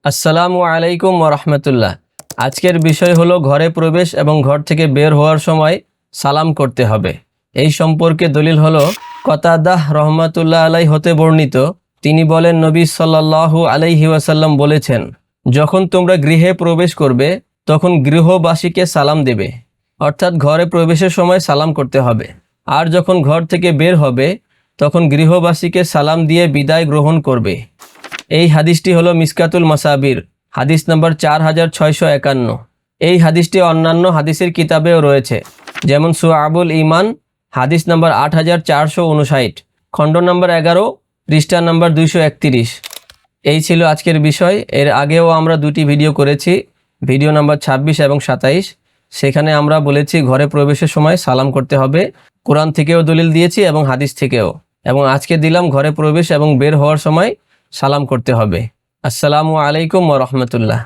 আসসালামু আলাইকুম ওয়া রাহমাতুল্লাহ। আজকের বিষয় হলো ঘরে প্রবেশ এবং ঘর থেকে বের হওয়ার সময় সালাম করতে হবে। এই সম্পর্কে দলিল হলো কতাদাহ রহমাতুল্লাহ আলাই হতে বর্ণিত। তিনি বলেন, নবী সাল্লাল্লাহু আলাইহি ওয়াসাল্লাম বলেছেন, যখন তোমরা গৃহে প্রবেশ করবে তখন গৃহবাসীকে সালাম দেবে, অর্থাৎ ঘরে প্রবেশের সময় সালাম করতে হবে। আর যখন ঘর থেকে বের হবে তখন গৃহবাসীকে সালাম দিয়ে বিদায় গ্রহণ করবে। এই হাদিসটি হলো মিসকাতুল মাসাবির হাদিস নম্বর 4651। এই হাদিসটি অন্যান্য হাদিসের কিতাবেও রয়েছে, যেমন সুআবুল ঈমান হাদিস নম্বর 8459, খণ্ড নম্বর 11, পৃষ্ঠা নম্বর 231। এই ছিল আজকের বিষয়। এর আগেও আমরা দুটি ভিডিও করেছি, ভিডিও নম্বর 26 এবং 27। সেখানে আমরা বলেছি ঘরে প্রবেশের সময় সালাম করতে হবে, কোরআন থেকেও দলিল দিয়েছি এবং হাদিস থেকেও। এবং আজকে দিলাম ঘরে প্রবেশ এবং বের হওয়ার সময় সালাম করতে হবে। আসসালামু আলাইকুম ওয়া রাহমাতুল্লাহ।